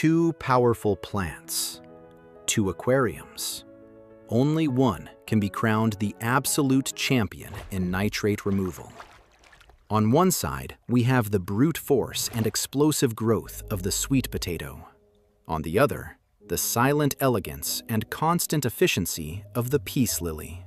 two powerful plants, two aquariums. Only one can be crowned the absolute champion in nitrate removal. On one side, we have the brute force and explosive growth of the sweet potato. On the other, the silent elegance and constant efficiency of the peace lily.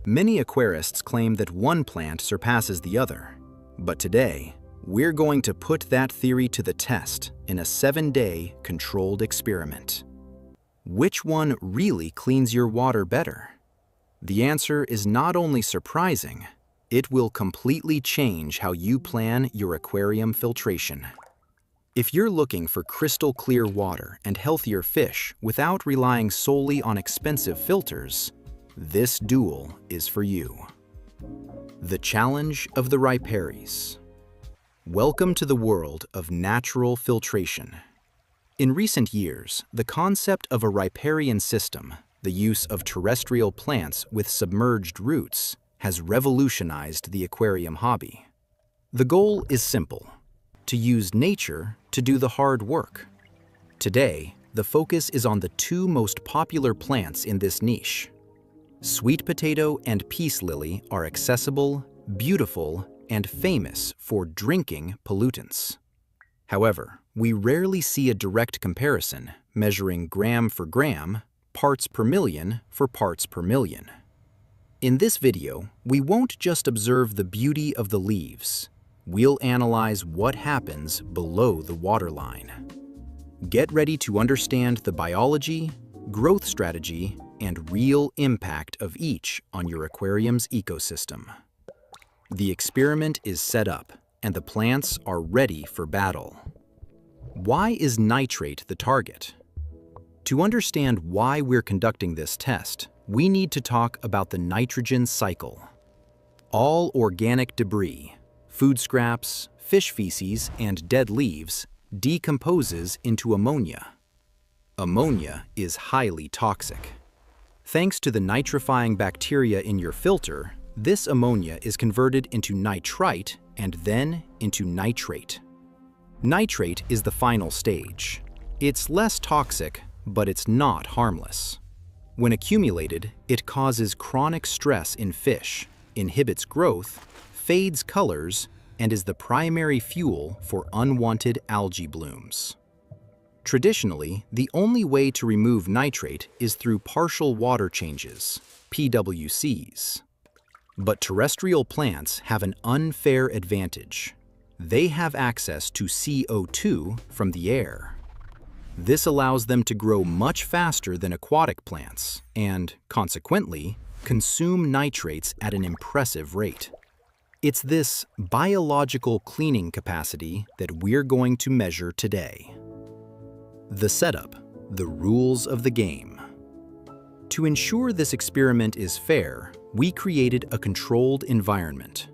Many aquarists claim that one plant surpasses the other, but today, we're going to put that theory to the test in a 7-day controlled experiment. Which one really cleans your water better? The answer is not only surprising, it will completely change how you plan your aquarium filtration. If you're looking for crystal clear water and healthier fish without relying solely on expensive filters, this duel is for you. The challenge of the Ripariums. Welcome to the world of natural filtration. In recent years, the concept of a riparian system, the use of terrestrial plants with submerged roots, has revolutionized the aquarium hobby. The goal is simple: to use nature to do the hard work. Today, the focus is on the two most popular plants in this niche. Sweet potato and peace lily are accessible, beautiful, and famous for drinking pollutants. However, we rarely see a direct comparison measuring gram for gram, parts per million for parts per million. In this video, we won't just observe the beauty of the leaves. We'll analyze what happens below the waterline. Get ready to understand the biology, growth strategy, and real impact of each on your aquarium's ecosystem. The experiment is set up, and the plants are ready for battle. Why is nitrate the target? To understand why we're conducting this test, we need to talk about the nitrogen cycle. All organic debris, food scraps, fish feces, and dead leaves decomposes into ammonia. Ammonia is highly toxic. Thanks to the nitrifying bacteria in your filter, this ammonia is converted into nitrite and then into nitrate. Nitrate is the final stage. It's less toxic, but it's not harmless. When accumulated, it causes chronic stress in fish, inhibits growth, fades colors, and is the primary fuel for unwanted algae blooms. Traditionally, the only way to remove nitrate is through partial water changes, PWCs. But terrestrial plants have an unfair advantage. They have access to CO2 from the air. This allows them to grow much faster than aquatic plants and, consequently, consume nitrates at an impressive rate. It's this biological cleaning capacity that we're going to measure today. The setup, the rules of the game. To ensure this experiment is fair, we created a controlled environment.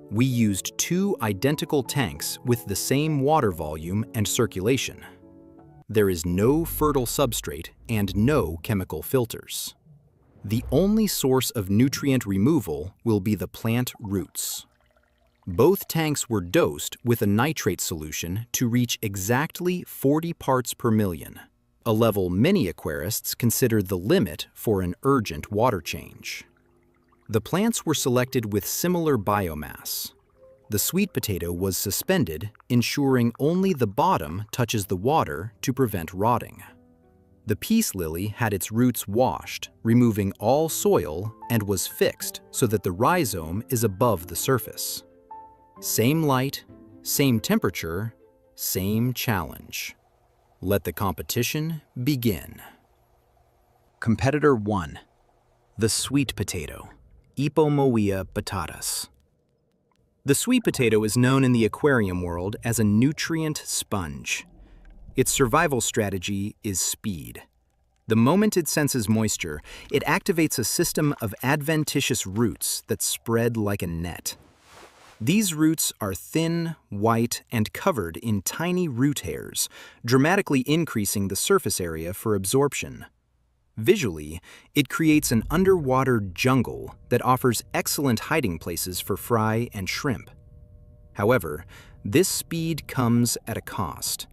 We used two identical tanks with the same water volume and circulation. There is no fertile substrate and no chemical filters. The only source of nutrient removal will be the plant roots. Both tanks were dosed with a nitrate solution to reach exactly 40 parts per million, a level many aquarists consider the limit for an urgent water change. The plants were selected with similar biomass. The sweet potato was suspended, ensuring only the bottom touches the water to prevent rotting. The peace lily had its roots washed, removing all soil, and was fixed so that the rhizome is above the surface. Same light, same temperature, same challenge. Let the competition begin. Competitor 1. The sweet potato, Ipomoea batatas. The sweet potato is known in the aquarium world as a nutrient sponge. Its survival strategy is speed. The moment it senses moisture, it activates a system of adventitious roots that spread like a net. These roots are thin, white, and covered in tiny root hairs, dramatically increasing the surface area for absorption. Visually, it creates an underwater jungle that offers excellent hiding places for fry and shrimp. However, this speed comes at a cost.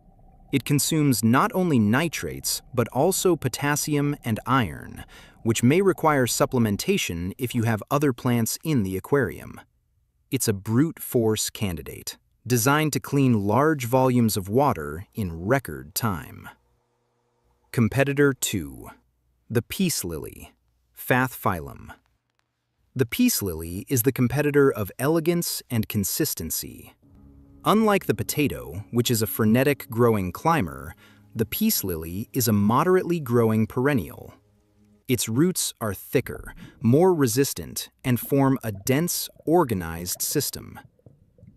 It consumes not only nitrates, but also potassium and iron, which may require supplementation if you have other plants in the aquarium. It's a brute force candidate, designed to clean large volumes of water in record time. Competitor 2. The peace lily, Fath phylum. The peace lily is the competitor of elegance and consistency. Unlike the potato, which is a frenetic growing climber, the peace lily is a moderately growing perennial. Its roots are thicker, more resistant, and form a dense, organized system.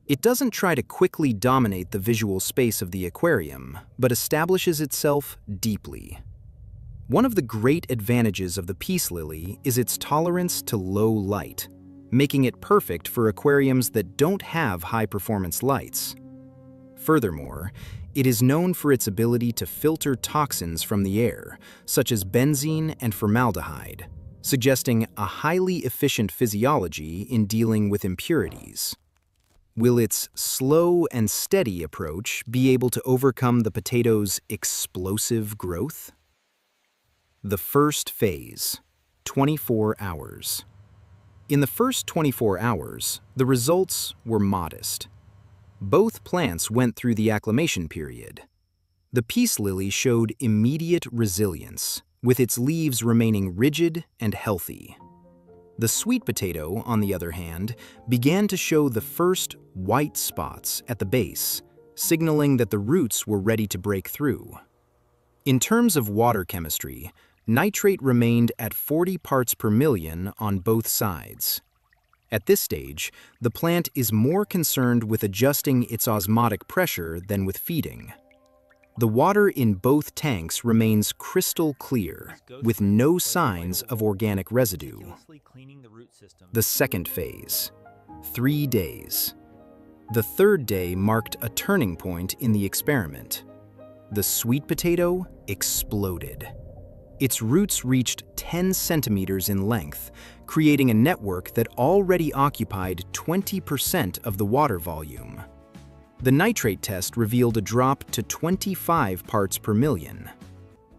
It doesn't try to quickly dominate the visual space of the aquarium, but establishes itself deeply. One of the great advantages of the peace lily is its tolerance to low light, making it perfect for aquariums that don't have high-performance lights. Furthermore, it is known for its ability to filter toxins from the air, such as benzene and formaldehyde, suggesting a highly efficient physiology in dealing with impurities. Will its slow and steady approach be able to overcome the potato's explosive growth? The first phase, 24 hours. In the first 24 hours, the results were modest. Both plants went through the acclimation period. The peace lily showed immediate resilience, with its leaves remaining rigid and healthy. The sweet potato, on the other hand, began to show the first white spots at the base, signaling that the roots were ready to break through. In terms of water chemistry, nitrate remained at 40 parts per million on both sides. At this stage, the plant is more concerned with adjusting its osmotic pressure than with feeding. The water in both tanks remains crystal clear, with no signs of organic residue. The second phase, 3 days. The third day marked a turning point in the experiment. The sweet potato exploded. Its roots reached 10 centimeters in length, creating a network that already occupied 20% of the water volume. The nitrate test revealed a drop to 25 parts per million,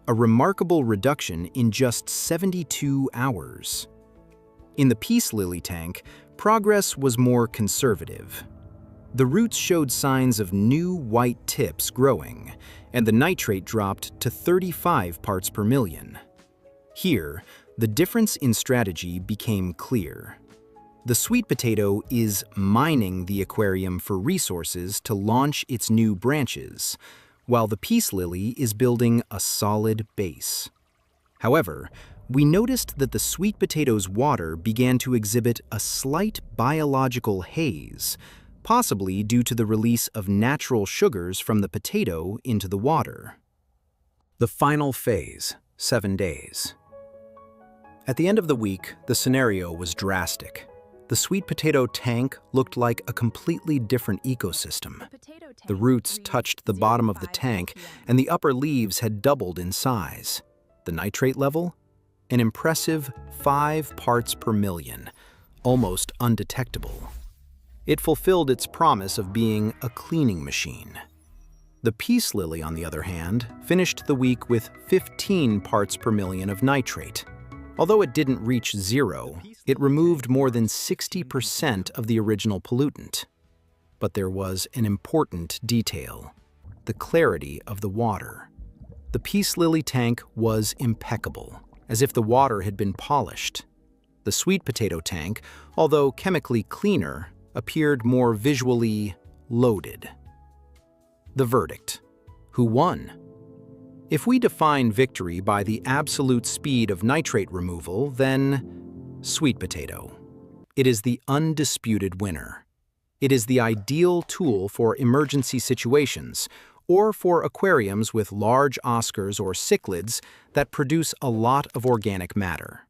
a remarkable reduction in just 72 hours. In the peace lily tank, progress was more conservative. The roots showed signs of new white tips growing, and the nitrate dropped to 35 parts per million. Here, the difference in strategy became clear. The sweet potato is mining the aquarium for resources to launch its new branches, while the peace lily is building a solid base. However, we noticed that the sweet potato's water began to exhibit a slight biological haze, possibly due to the release of natural sugars from the potato into the water. The final phase, 7 days. At the end of the week, the scenario was drastic. The sweet potato tank looked like a completely different ecosystem. The roots touched the bottom of the tank, and the upper leaves had doubled in size. The nitrate level? An impressive 5 parts per million, almost undetectable. It fulfilled its promise of being a cleaning machine. The peace lily, on the other hand, finished the week with 15 parts per million of nitrate. Although it didn't reach zero, it removed more than 60% of the original pollutant. But there was an important detail: the clarity of the water. The peace lily tank was impeccable, as if the water had been polished. The sweet potato tank, although chemically cleaner, appeared more visually loaded. The verdict: who won? If we define victory by the absolute speed of nitrate removal, then sweet potato. It is the undisputed winner. It is the ideal tool for emergency situations or for aquariums with large oscars or cichlids that produce a lot of organic matter.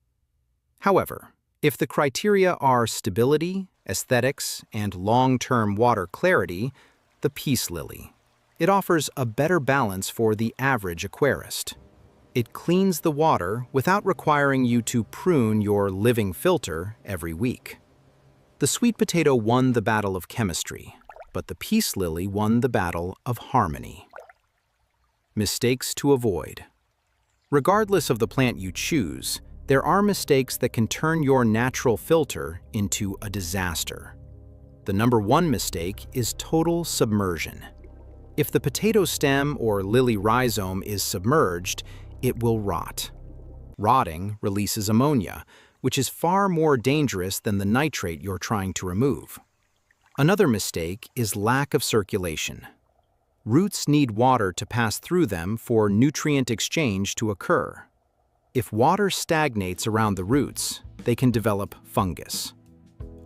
However, if the criteria are stability, aesthetics, and long-term water clarity, the peace lily. It offers a better balance for the average aquarist. It cleans the water without requiring you to prune your living filter every week. The sweet potato won the battle of chemistry, but the peace lily won the battle of harmony. Mistakes to avoid. Regardless of the plant you choose, there are mistakes that can turn your natural filter into a disaster. The number one mistake is total submersion. If the potato stem or lily rhizome is submerged, it will rot. Rotting releases ammonia, which is far more dangerous than the nitrate you're trying to remove. Another mistake is lack of circulation. Roots need water to pass through them for nutrient exchange to occur. If water stagnates around the roots, they can develop fungus.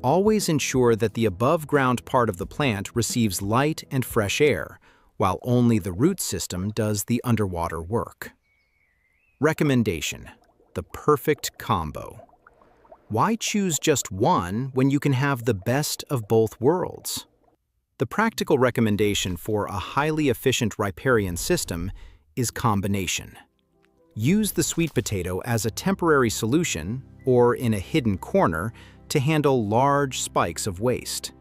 Always ensure that the above-ground part of the plant receives light and fresh air, while only the root system does the underwater work. Recommendation: the perfect combo. Why choose just one when you can have the best of both worlds? The practical recommendation for a highly efficient riparian system is combination. Use the sweet potato as a temporary solution or in a hidden corner to handle large spikes of waste.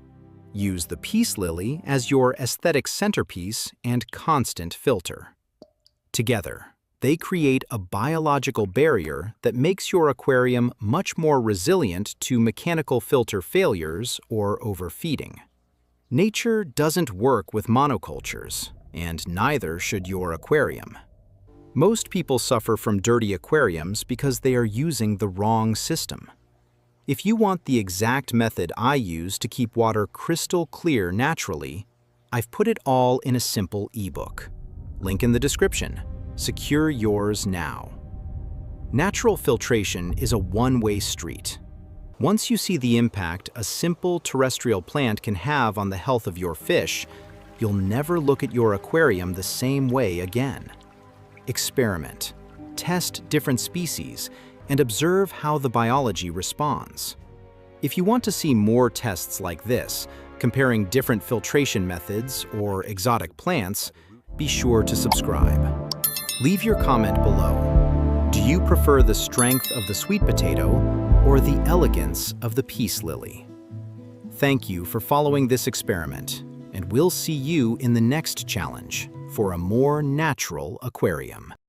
Use the peace lily as your aesthetic centerpiece and constant filter. Together, they create a biological barrier that makes your aquarium much more resilient to mechanical filter failures or overfeeding. Nature doesn't work with monocultures, and neither should your aquarium. Most people suffer from dirty aquariums because they are using the wrong system. If you want the exact method I use to keep water crystal clear naturally, I've put it all in a simple ebook. Link in the description. Secure yours now. Natural filtration is a one-way street. Once you see the impact a simple terrestrial plant can have on the health of your fish, you'll never look at your aquarium the same way again. Experiment, test different species, and observe how the biology responds. If you want to see more tests like this, comparing different filtration methods or exotic plants, be sure to subscribe. Leave your comment below. Do you prefer the strength of the sweet potato or the elegance of the peace lily? Thank you for following this experiment, and we'll see you in the next challenge for a more natural aquarium.